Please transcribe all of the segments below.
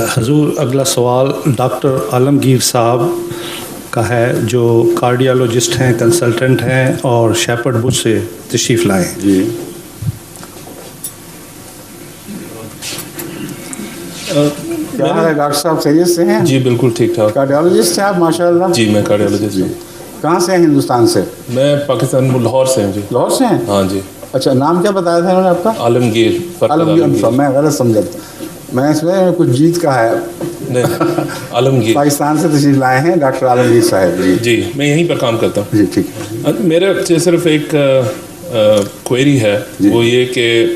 حضور اگلا سوال ڈاکٹر عالمگیر صاحب کا ہے جو کارڈیالوجسٹ ہیں، کنسلٹنٹ ہیں اور شیپرڈ بش سے تشریف لائے. جی کیا حال ہے ڈاکٹر صاحب، خیریت سے ہیں؟ جی بالکل ٹھیک ٹھاک. کارڈیالوجسٹ ہیں آپ ماشاء اللہ؟ جی میں کارڈیالوجسٹ ہوں. کہاں سے ہیں ہندوستان سے؟ میں پاکستان لاہور سے ہوں. جی لاہور سے ہیں؟ ہاں جی. اچھا، نام کیا بتایا تھا انہوں نے آپ کا؟ عالمگیر. عالمگیر. میں غلط سمجھا تھا، میں اس میں کچھ جیت کا ہے. عالمگیر پاکستان سے تشریف لائے ہیں ڈاکٹر عالمگیر صاحب. جی میں یہیں پر کام کرتا ہوں. جی ٹھیک. میرا صرف ایک کوئری ہے، وہ یہ کہ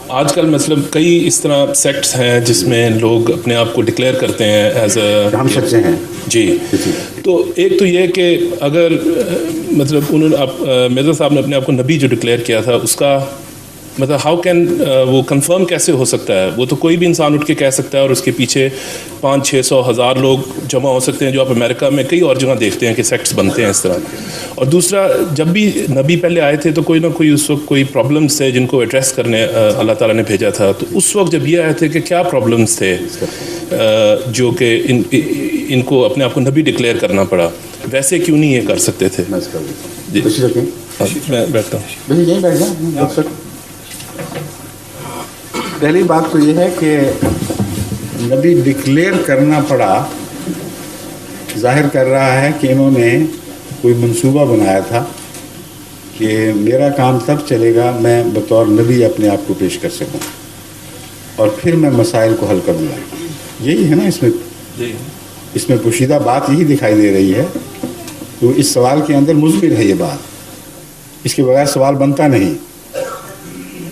آج کل مطلب کئی اس طرح سیکٹس ہیں جس میں لوگ اپنے آپ کو ڈکلیئر کرتے ہیں ایز اے ہم سچے ہیں. جی. تو ایک تو یہ کہ اگر مطلب انہوں نے مرزا صاحب نے اپنے آپ کو نبی جو ڈکلیئر کیا تھا، اس کا مطلب ہاؤ کین وہ کنفرم کیسے ہو سکتا ہے؟ وہ تو کوئی بھی انسان اٹھ کے کہہ سکتا ہے اور اس کے پیچھے 500-600,000 لوگ جمع ہو سکتے ہیں، جو آپ امریکہ میں کئی اور جگہ دیکھتے ہیں کہ سیکٹس بنتے ہیں اس طرح. اور دوسرا، جب بھی نبی پہلے آئے تھے تو کوئی نہ کوئی اس وقت کوئی پرابلمس تھے جن کو ایڈریس کرنے اللہ تعالیٰ نے بھیجا تھا. تو اس وقت جب یہ آئے تھے کہ کیا پرابلمس تھے جو کہ ان کو اپنے آپ کو نبی ڈکلیئر کرنا پڑا، ویسے کیوں نہیں یہ کر سکتے تھے؟ جی میں بیٹھتا ہوں. پہلی بات تو یہ ہے کہ نبی ڈکلیئر کرنا پڑا ظاہر کر رہا ہے کہ انہوں نے کوئی منصوبہ بنایا تھا کہ میرا کام تب چلے گا میں بطور نبی اپنے آپ کو پیش کر سکوں اور پھر میں مسائل کو حل کروں گا. یہی ہے نا اس میں پوشیدہ بات یہی دکھائی دے رہی ہے. تو اس سوال کے اندر مضمر ہے یہ بات، اس کے بغیر سوال بنتا نہیں.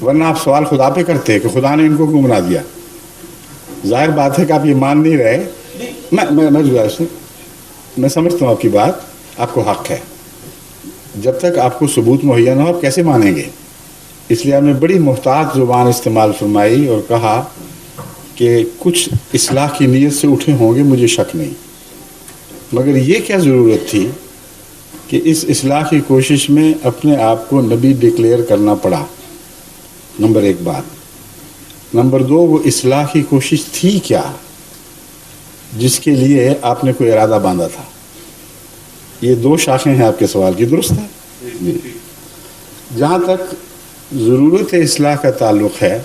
ورنہ آپ سوال خدا پہ کرتے کہ خدا نے ان کو کیوں بنا دیا. ظاہر بات ہے کہ آپ یہ مان نہیں رہے. میں سمجھتا ہوں آپ کی بات، آپ کو حق ہے. جب تک آپ کو ثبوت مہیا نہ ہو آپ کیسے مانیں گے؟ اس لیے آپ نے بڑی محتاط زبان استعمال فرمائی اور کہا کہ کچھ اصلاح کی نیت سے اٹھے ہوں گے، مجھے شک نہیں. مگر یہ کیا ضرورت تھی کہ اس اصلاح کی کوشش میں اپنے آپ کو نبی ڈکلیئر کرنا پڑا؟ نمبر ایک بات. نمبر دو، وہ اصلاح کی کوشش تھی کیا جس کے لیے آپ نے کوئی ارادہ باندھا تھا؟ یہ دو شاخیں ہیں آپ کے سوال کی، درست ہے؟ جی. جہاں تک ضرورت اصلاح کا تعلق ہے،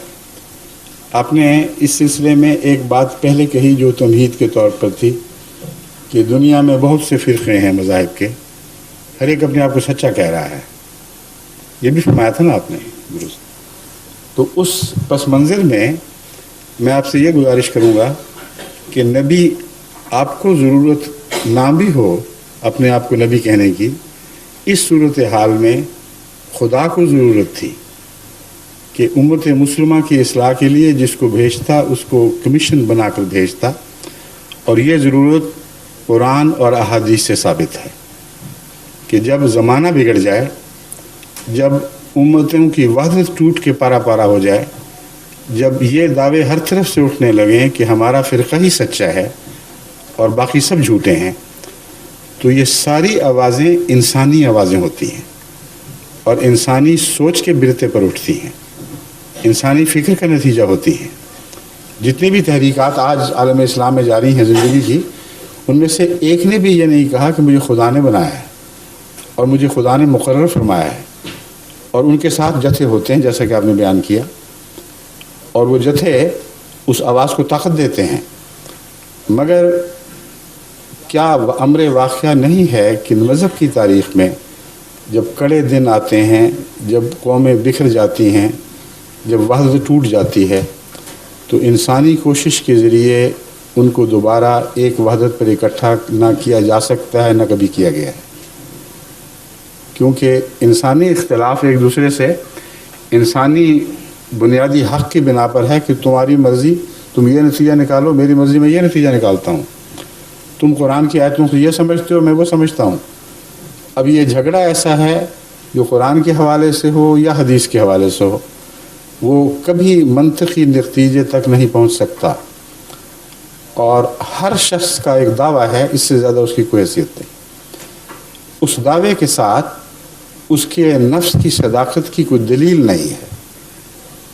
آپ نے اس سلسلے میں ایک بات پہلے کہی جو تمہید کے طور پر تھی کہ دنیا میں بہت سے فرقے ہیں مذاہب کے، ہر ایک اپنے آپ کو سچا کہہ رہا ہے. یہ بھی فرمایا تھا نا آپ نے، درست. تو اس پس منظر میں آپ سے یہ گزارش کروں گا کہ نبی آپ کو ضرورت نہ بھی ہو اپنے آپ کو نبی کہنے کی، اس صورتحال میں خدا کو ضرورت تھی کہ امت مسلمہ کی اصلاح کے لیے جس کو بھیجتا اس کو کمیشن بنا کر بھیجتا. اور یہ ضرورت قرآن اور احادیث سے ثابت ہے کہ جب زمانہ بگڑ جائے، جب امتوں کی وحدت ٹوٹ کے پارا پارا ہو جائے، جب یہ دعوے ہر طرف سے اٹھنے لگیں کہ ہمارا فرقہ ہی سچا ہے اور باقی سب جھوٹے ہیں، تو یہ ساری آوازیں انسانی آوازیں ہوتی ہیں اور انسانی سوچ کے برتے پر اٹھتی ہیں، انسانی فکر کا نتیجہ ہوتی ہیں. جتنی بھی تحریکات آج عالم اسلام میں جاری ہیں زندگی کی، ان میں سے ایک نے بھی یہ نہیں کہا کہ مجھے خدا نے بنایا ہے اور مجھے خدا نے مقرر فرمایا ہے. اور ان کے ساتھ جتھے ہوتے ہیں جیسا کہ آپ نے بیان کیا، اور وہ جتھے اس آواز کو طاقت دیتے ہیں. مگر کیا امر واقعہ نہیں ہے کہ مذہب کی تاریخ میں جب کڑے دن آتے ہیں، جب قومیں بکھر جاتی ہیں، جب وحدت ٹوٹ جاتی ہے، تو انسانی کوشش کے ذریعے ان کو دوبارہ ایک وحدت پر اکٹھا نہ کیا جا سکتا ہے، نہ کبھی کیا گیا ہے. کیونکہ انسانی اختلاف ایک دوسرے سے انسانی بنیادی حق کی بنا پر ہے کہ تمہاری مرضی تم یہ نتیجہ نکالو، میری مرضی میں یہ نتیجہ نکالتا ہوں. تم قرآن کی آیتوں کو یہ سمجھتے ہو، میں وہ سمجھتا ہوں. اب یہ جھگڑا ایسا ہے جو قرآن کے حوالے سے ہو یا حدیث کے حوالے سے ہو، وہ کبھی منطقی نتیجے تک نہیں پہنچ سکتا. اور ہر شخص کا ایک دعویٰ ہے، اس سے زیادہ اس کی کوئی حیثیت نہیں. اس دعوے کے ساتھ اس کے نفس کی صداقت کی کوئی دلیل نہیں ہے،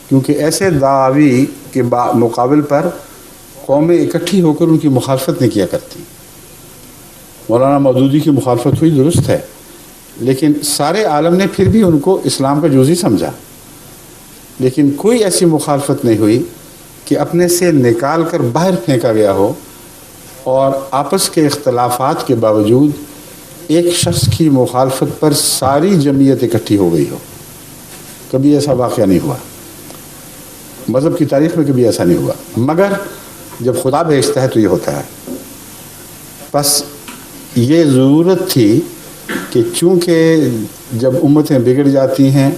کیونکہ ایسے دعوی کے مقابل پر قومیں اکٹھی ہو کر ان کی مخالفت نہیں کیا کرتی. مولانا مودودی کی مخالفت ہوئی درست ہے، لیکن سارے عالم نے پھر بھی ان کو اسلام کا جزوی سمجھا. لیکن کوئی ایسی مخالفت نہیں ہوئی کہ اپنے سے نکال کر باہر پھینکا گیا ہو اور آپس کے اختلافات کے باوجود ایک شخص کی مخالفت پر ساری جمعیت اکٹھی ہو گئی ہو. کبھی ایسا واقعہ نہیں ہوا، مذہب کی تاریخ میں کبھی ایسا نہیں ہوا. مگر جب خدا بھیجتا ہے تو یہ ہوتا ہے. بس یہ ضرورت تھی کہ چونکہ جب امتیں بگڑ جاتی ہیں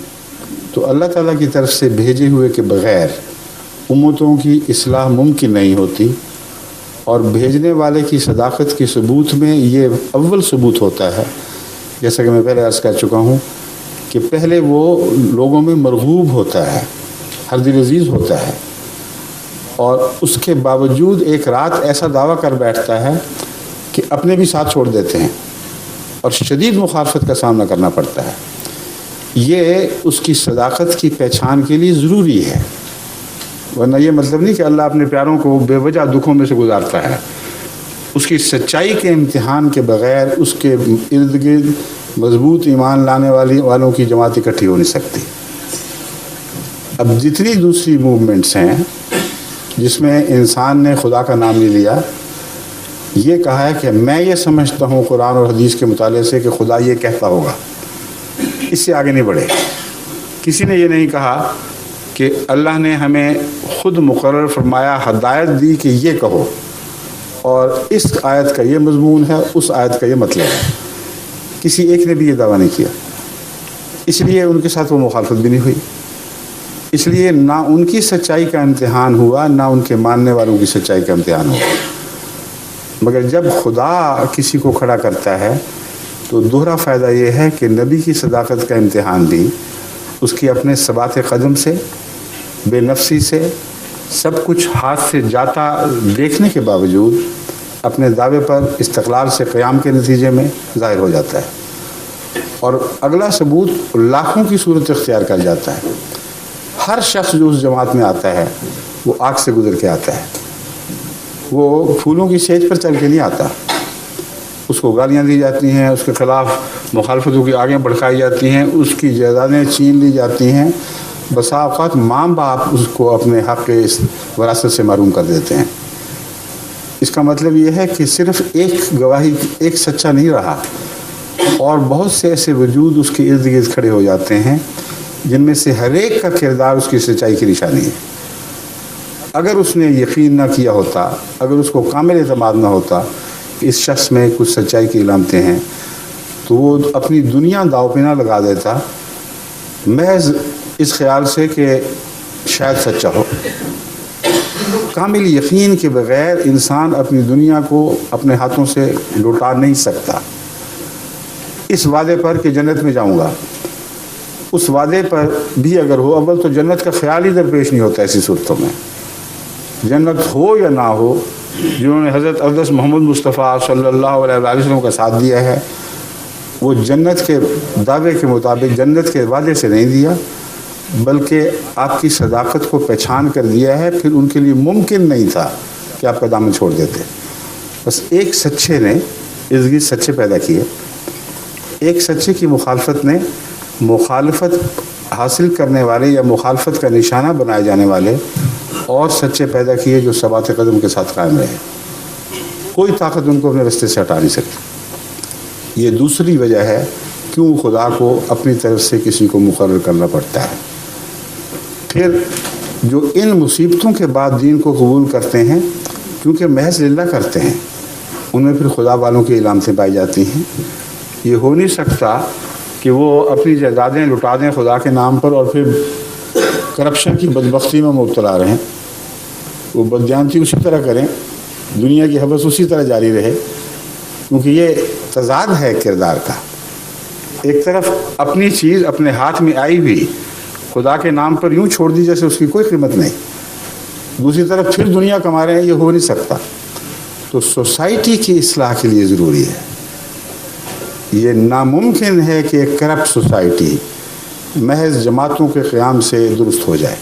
تو اللہ تعالیٰ کی طرف سے بھیجے ہوئے کے بغیر امتوں کی اصلاح ممکن نہیں ہوتی، اور بھیجنے والے کی صداقت کی ثبوت میں یہ اول ثبوت ہوتا ہے. جیسا کہ میں پہلے عرض کر چکا ہوں کہ پہلے وہ لوگوں میں مرغوب ہوتا ہے، ہر دل عزیز ہوتا ہے، اور اس کے باوجود ایک رات ایسا دعویٰ کر بیٹھتا ہے کہ اپنے بھی ساتھ چھوڑ دیتے ہیں اور شدید مخالفت کا سامنا کرنا پڑتا ہے. یہ اس کی صداقت کی پہچان کے لیے ضروری ہے. ورنہ یہ مطلب نہیں کہ اللہ اپنے پیاروں کو بے وجہ دکھوں میں سے گزارتا ہے. اس کی سچائی کے امتحان کے بغیر اس کے ارد گرد مضبوط ایمان لانے والوں کی جماعت اکٹھی ہو نہیں سکتی. اب جتنی دوسری موومنٹس ہیں جس میں انسان نے خدا کا نام نہیں لیا، یہ کہا ہے کہ میں یہ سمجھتا ہوں قرآن اور حدیث کے مطالعے سے کہ خدا یہ کہتا ہوگا، اس سے آگے نہیں بڑھے. کسی نے یہ نہیں کہا کہ اللہ نے ہمیں خود مقرر فرمایا، ہدایت دی کہ یہ کہو، اور اس آیت کا یہ مضمون ہے، اس آیت کا یہ مطلب ہے. کسی ایک نے بھی یہ دعویٰ نہیں کیا. اس لیے ان کے ساتھ وہ مخالفت بھی نہیں ہوئی. اس لیے نہ ان کی سچائی کا امتحان ہوا، نہ ان کے ماننے والوں کی سچائی کا امتحان ہوا. مگر جب خدا کسی کو کھڑا کرتا ہے تو دوہرا فائدہ یہ ہے کہ نبی کی صداقت کا امتحان بھی اس کی اپنے ثبات قدم سے، بے نفسی سے، سب کچھ ہاتھ سے جاتا دیکھنے کے باوجود اپنے دعوے پر استقلال سے قیام کے نتیجے میں ظاہر ہو جاتا ہے. اور اگلا ثبوت لاکھوں کی صورت اختیار کر جاتا ہے. ہر شخص جو اس جماعت میں آتا ہے وہ آگ سے گزر کے آتا ہے. وہ پھولوں کی سیج پر چل کے نہیں آتا. اس کو گالیاں دی جاتی ہیں، اس کے خلاف مخالفتوں کی آگیں بڑھائی جاتی ہیں، اس کی جائیدادیں چھین لی جاتی ہیں. بسا اوقات ماں باپ اس کو اپنے حق کے اس وراثت سے محروم کر دیتے ہیں. اس کا مطلب یہ ہے کہ صرف ایک گواہی، ایک سچا نہیں رہا، اور بہت سے ایسے وجود اس کے ارد گرد کھڑے ہو جاتے ہیں جن میں سے ہر ایک کا کردار اس کی سچائی کی نشانی ہے. اگر اس نے یقین نہ کیا ہوتا، اگر اس کو کامل اعتماد نہ ہوتا کہ اس شخص میں کچھ سچائی کی علامتیں ہیں، تو وہ اپنی دنیا داؤ پہ نہ لگا دیتا محض اس خیال سے کہ شاید سچا ہو. کامل یقین کے بغیر انسان اپنی دنیا کو اپنے ہاتھوں سے لوٹا نہیں سکتا. اس وعدے پر کہ جنت میں جاؤں گا، اس وعدے پر بھی اگر ہو، اول تو جنت کا خیال ہی درپیش نہیں ہوتا. ایسی صورتوں میں جنت ہو یا نہ ہو، جنہوں نے حضرت اقدس محمد مصطفیٰ صلی اللہ علیہ وسلم کا ساتھ دیا ہے، وہ جنت کے دعوے کے مطابق جنت کے وعدے سے نہیں دیا، بلکہ آپ کی صداقت کو پہچان کر دیا ہے. پھر ان کے لیے ممکن نہیں تھا کہ آپ کا دامن چھوڑ دیتے. بس ایک سچے نے ارد گرد سچے پیدا کیے. ایک سچے کی مخالفت نے مخالفت حاصل کرنے والے یا مخالفت کا نشانہ بنائے جانے والے اور سچے پیدا کیے جو ثبات قدم کے ساتھ قائم رہے. کوئی طاقت ان کو اپنے رستے سے ہٹا نہیں سکتی. یہ دوسری وجہ ہے کیوں خدا کو اپنی طرف سے کسی کو مقرر کرنا پڑتا ہے. پھر جو ان مصیبتوں کے بعد دین کو قبول کرتے ہیں، کیونکہ محض للہ کرتے ہیں، ان میں پھر خدا والوں کی علامتیں پائی جاتی ہیں. یہ ہو نہیں سکتا کہ وہ اپنی جائیدادیں لٹا دیں خدا کے نام پر اور پھر کرپشن کی بدبختی میں مبتلا رہیں. وہ بدجانتی اسی طرح کریں، دنیا کی حوث اسی طرح جاری رہے، کیونکہ یہ تضاد ہے کردار کا. ایک طرف اپنی چیز اپنے ہاتھ میں آئی ہوئی خدا کے نام پر یوں چھوڑ دی جیسے اس کی کوئی قیمت نہیں، دوسری طرف پھر دنیا کما رہے ہیں. یہ ہو نہیں سکتا. تو سوسائٹی کی اصلاح کے لیے ضروری ہے. یہ ناممکن ہے کہ ایک کرپٹ سوسائٹی محض جماعتوں کے قیام سے درست ہو جائے.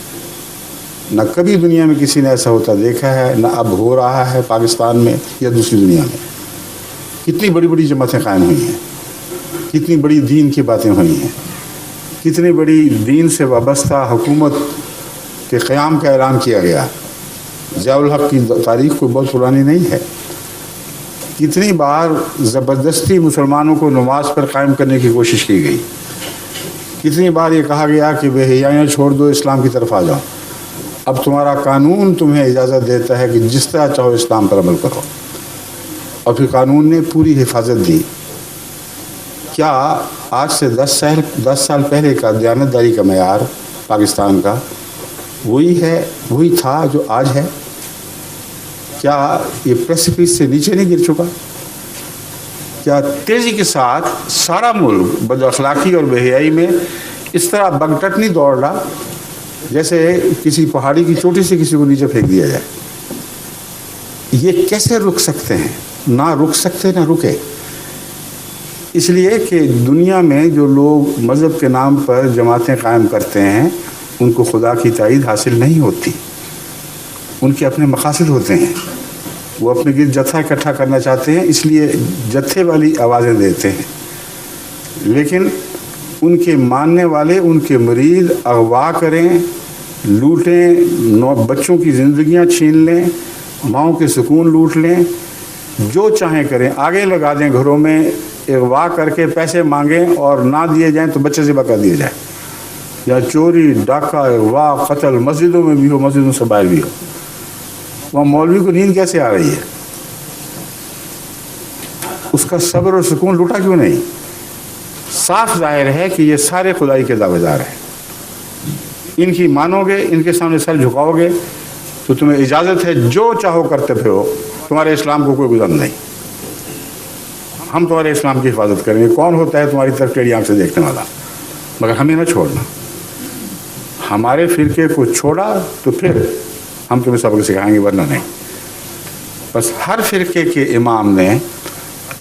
نہ کبھی دنیا میں کسی نے ایسا ہوتا دیکھا ہے، نہ اب ہو رہا ہے پاکستان میں یا دوسری دنیا میں۔ کتنی بڑی بڑی جماعتیں قائم ہوئی ہیں، کتنی بڑی دین کی باتیں ہوئی ہیں، کتنی بڑی دین سے وابستہ حکومت کے قیام کا اعلان کیا گیا۔ ضیاء الحق کی تاریخ کوئی بہت پرانی نہیں ہے۔ کتنی بار زبردستی مسلمانوں کو نماز پر قائم کرنے کی کوشش کی گئی، کتنی بار یہ کہا گیا کہ بے حیائیاں چھوڑ دو، اسلام کی طرف آ جاؤ، اب تمہارا قانون تمہیں اجازت دیتا ہے کہ جس طرح چاہو اسلام پر عمل کرو، اور پھر قانون نے پوری حفاظت دی۔ کیا آج سے 10 سال پہلے کا دیانتداری کا معیار پاکستان کا وہی تھا جو آج ہے؟ کیا یہ پریسپیس سے نیچے نہیں گر چکا؟ کیا تیزی کے ساتھ سارا ملک بد اخلاقی اور بے حیائی میں اس طرح بگٹٹ نہیں دوڑ رہا جیسے کسی پہاڑی کی چوٹی سے کسی کو نیچے پھینک دیا جائے؟ یہ کیسے رک سکتے ہیں؟ نہ رک سکتے نہ رکے۔ اس لیے کہ دنیا میں جو لوگ مذہب کے نام پر جماعتیں قائم کرتے ہیں ان کو خدا کی تائید حاصل نہیں ہوتی، ان کے اپنے مقاصد ہوتے ہیں، وہ اپنے گرد جتھا اکٹھا کرنا چاہتے ہیں، اس لیے جتھے والی آوازیں دیتے ہیں، لیکن ان کے ماننے والے ان کے مرید اغوا کریں، لوٹیں، بچوں کی زندگیاں چھین لیں، ماؤں کے سکون لوٹ لیں، جو چاہیں کریں، آگے لگا دیں گھروں میں، اغوا کر کے پیسے مانگیں اور نہ دیے جائیں تو بچے ذبح کر دیے جائیں، یا چوری، ڈاکہ، اغوا، قتل مسجدوں میں بھی ہو، مسجدوں سے باہر بھی ہو۔ وہاں مولوی کو نیند کیسے آ رہی ہے؟ اس کا صبر اور سکون لوٹا کیوں نہیں؟ صاف ظاہر ہے کہ یہ سارے خدائی کے دعوے دار ہیں۔ ان کی مانو گے، ان کے سامنے سر جھکاؤ گے تو تمہیں اجازت ہے جو چاہو کرتے پھرو، تمہارے اسلام کو کوئی گزر نہیں، ہم تمہارے اسلام کی حفاظت کریں گے۔ کون ہوتا ہے تمہاری طرف ٹیڑھی آنکھ سے دیکھنے والا؟ مگر ہمیں نہ چھوڑنا۔ ہمارے فرقے کو چھوڑا تو پھر ہم تمہیں سبق سکھائیں گے، ورنہ نہیں۔ بس ہر فرقے کے امام نے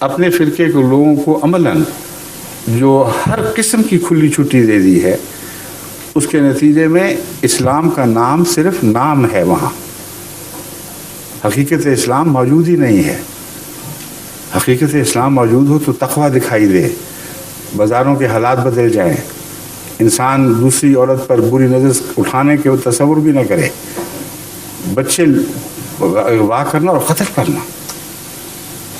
اپنے فرقے کے لوگوں کو عملاً جو ہر قسم کی کھلی چھٹی دے دی ہے، اس کے نتیجے میں اسلام کا نام صرف نام ہے، وہاں حقیقت اسلام موجود ہی نہیں ہے۔ حقیقت اسلام موجود ہو تو تقویٰ دکھائی دے، بازاروں کے حالات بدل جائیں، انسان دوسری عورت پر بری نظر اٹھانے کے تصور بھی نہ کرے، بچے واہ کرنا اور قتل کرنا۔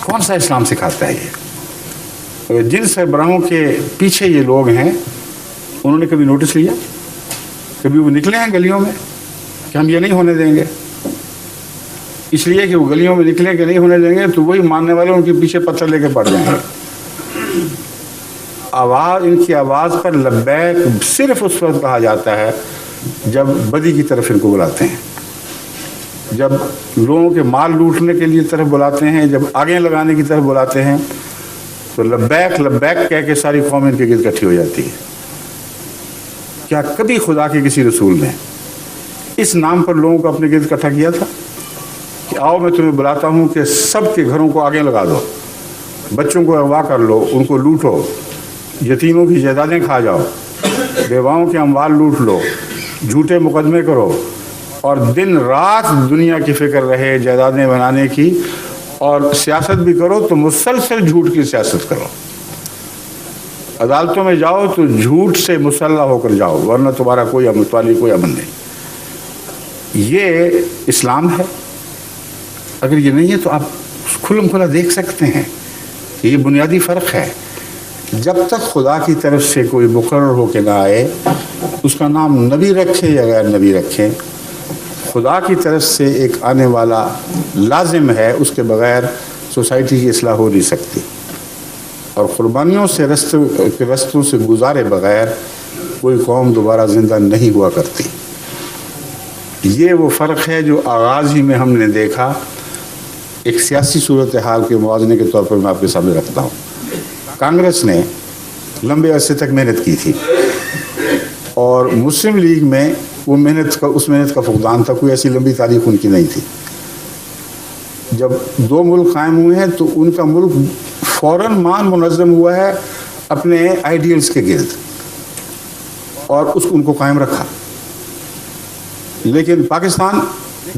کون سا اسلام سکھاتا ہے یہ؟ جن سربراہوں کے پیچھے یہ لوگ ہیں انہوں نے کبھی نوٹس لیا؟ کبھی وہ نکلے ہیں گلیوں میں کہ ہم یہ نہیں ہونے دیں گے؟ اس لیے کہ وہ گلیوں میں نکلیں کہ نہیں ہونے دیں گے تو وہی ماننے والے ان کے پیچھے پتھر لے کے پڑ جائیں گے۔ ان کی آواز پر لبیک صرف اس وقت کہا جاتا ہے جب بدی کی طرف ان کو بلاتے ہیں، جب لوگوں کے مال لوٹنے کے لیے طرف بلاتے ہیں، جب آگے لگانے کی طرف بلاتے ہیں تو لبیک لبیک کہہ کے ساری قوم ان کے گرد اکٹھی ہو جاتی ہے۔ کیا کبھی خدا کے کسی رسول نے اس نام پر لوگوں کو اپنے گرد اکٹھا کیا تھا کہ آؤ میں تمہیں بلاتا ہوں کہ سب کے گھروں کو آگے لگا دو، بچوں کو اغوا کر لو، ان کو لوٹو، یتیموں کی جائیدادیں کھا جاؤ، بیواؤں کے اموال لوٹ لو، جھوٹے مقدمے کرو، اور دن رات دنیا کی فکر رہے جائیدادیں بنانے کی، اور سیاست بھی کرو تو مسلسل جھوٹ کی سیاست کرو، عدالتوں میں جاؤ تو جھوٹ سے مسلح ہو کر جاؤ، ورنہ تمہارا کوئی امن نہیں۔ یہ اسلام ہے؟ اگر یہ نہیں ہے تو آپ کھلم کھلا دیکھ سکتے ہیں کہ یہ بنیادی فرق ہے۔ جب تک خدا کی طرف سے کوئی مقرر ہو کے نہ آئے، اس کا نام نبی رکھیں یا غیر نبی رکھیں، خدا کی طرف سے ایک آنے والا لازم ہے، اس کے بغیر سوسائٹی کی اصلاح ہو نہیں سکتی، اور قربانیوں سے رستوں سے گزارے بغیر کوئی قوم دوبارہ زندہ نہیں ہوا کرتی۔ یہ وہ فرق ہے جو آغاز ہی میں ہم نے دیکھا۔ ایک سیاسی صورتحال کے موازنے کے طور پر میں آپ کے سامنے رکھتا ہوں۔ کانگریس نے لمبے عرصے تک محنت کی تھی، اور مسلم لیگ میں وہ اس محنت کا فقدان تھا، کوئی ایسی لمبی تاریخ ان کی نہیں تھی۔ جب دو ملک قائم ہوئے ہیں تو ان کا ملک فوراً منظم ہوا ہے اپنے آئیڈیلز کے گرد، اور ان کو قائم رکھا۔ لیکن پاکستان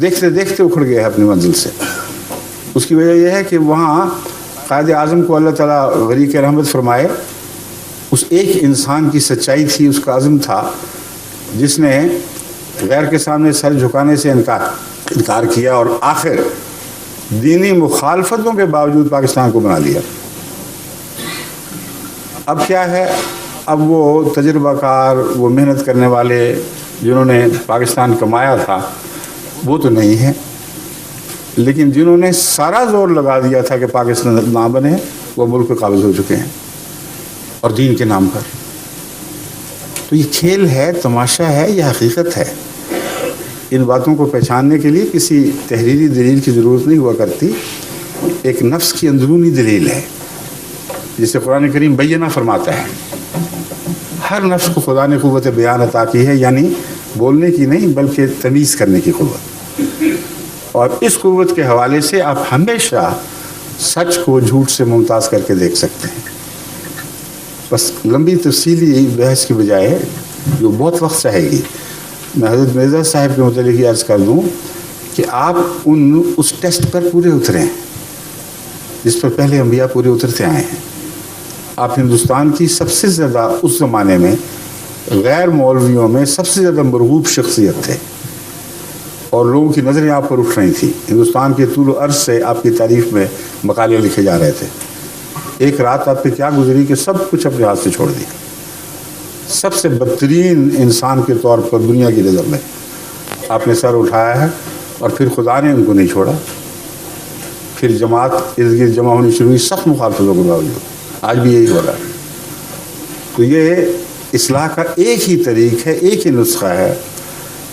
دیکھتے دیکھتے اکھڑ گیا ہے اپنی منزل سے. اس کی وجہ یہ ہے کہ وہاں قائد اعظم کو اللہ تعالیٰ غریق رحمت فرمائے. اس ایک انسان کی سچائی تھی, اس کا عزم تھا, جس نے غیر کے سامنے سر جھکانے سے انکار کیا اور آخر دینی مخالفتوں کے باوجود پاکستان کو بنا لیا. اب کیا ہے, اب وہ تجربہ کار, وہ محنت کرنے والے جنہوں نے پاکستان کمایا تھا وہ تو نہیں ہے, لیکن جنہوں نے سارا زور لگا دیا تھا کہ پاکستان نہ بنے وہ ملک پہ قابض ہو چکے ہیں, اور دین کے نام پر. تو یہ کھیل ہے, تماشا ہے, یہ حقیقت ہے. ان باتوں کو پہچاننے کے لیے کسی تحریری دلیل کی ضرورت نہیں ہوا کرتی, ایک نفس کی اندرونی دلیل ہے جسے قرآن کریم بینہ فرماتا ہے. ہر نفس کو خدا نے قوت بیان عطا کی ہے, یعنی بولنے کی نہیں بلکہ تمیز کرنے کی قوت. اور اس قوت کے حوالے سے آپ ہمیشہ سچ کو جھوٹ سے ممتاز کر کے دیکھ سکتے ہیں. بس لمبی تفصیلی بحث کی بجائے جو بہت وقت چاہے گی, میں حضرت مرزا صاحب کے متعلق یہ عرض کر دوں کہ آپ اس ٹیسٹ پر پورے اتریں جس پر پہلے انبیاء پورے اترتے آئے ہیں. آپ ہندوستان کی سب سے زیادہ اس زمانے میں غیر مولویوں میں سب سے زیادہ مرغوب شخصیت تھے, اور لوگوں کی نظریں آپ پر اٹھ رہی تھیں. ہندوستان کے طول و عرض سے آپ کی تعریف میں مقالے لکھے جا رہے تھے. ایک رات آپ پہ کیا گزری کہ سب کچھ اپنے ہاتھ سے چھوڑ دیا. سب سے بدترین انسان کے طور پر دنیا کی نظر میں آپ نے سر اٹھایا ہے, اور پھر خدا نے ان کو نہیں چھوڑا. پھر جماعت ارد گرد جمع ہونی شروع ہوئی سخت مخالفتوں کے باوجود. آج بھی یہی ہو رہا ہے. تو یہ اصلاح کا ایک ہی طریق ہے, ایک ہی نسخہ ہے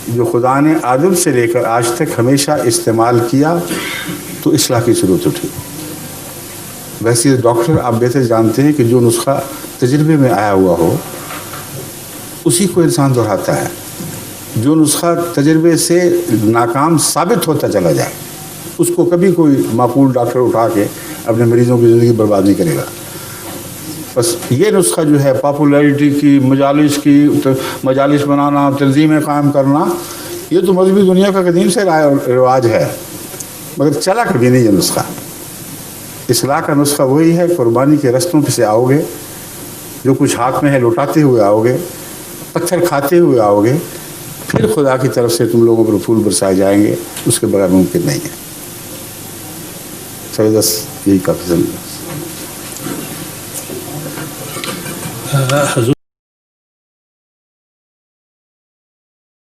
جو خدا نے آدم سے لے کر آج تک ہمیشہ استعمال کیا تو اصلاح کی ضرورت اٹھی. ویسے ڈاکٹر آپ بہتر جانتے ہیں کہ جو نسخہ تجربے میں آیا ہوا ہو اسی کو انسان دہراتا ہے. جو نسخہ تجربے سے ناکام ثابت ہوتا چلا جائے اس کو کبھی کوئی معقول ڈاکٹر اٹھا کے اپنے مریضوں کی زندگی برباد نہیں کرے گا. بس یہ نسخہ جو ہے پاپولیرٹی کی, مجالس بنانا, تنظیمیں قائم کرنا, یہ تو مذہبی دنیا کا قدیم سے رواج ہے, مگر چلا کبھی نہیں یہ نسخہ. اصلاح کا نسخہ وہی ہے, قربانی کے رستوں پہ سے آؤ گے, جو کچھ ہاتھ میں ہے لوٹاتے ہوئے آؤ گے, پتھر کھاتے ہوئے آؤ گے, پھر خدا کی طرف سے تم لوگوں پر پھول برسائے جائیں گے. اس کے بغیر ممکن نہیں ہے. بس یہی کافی. حضور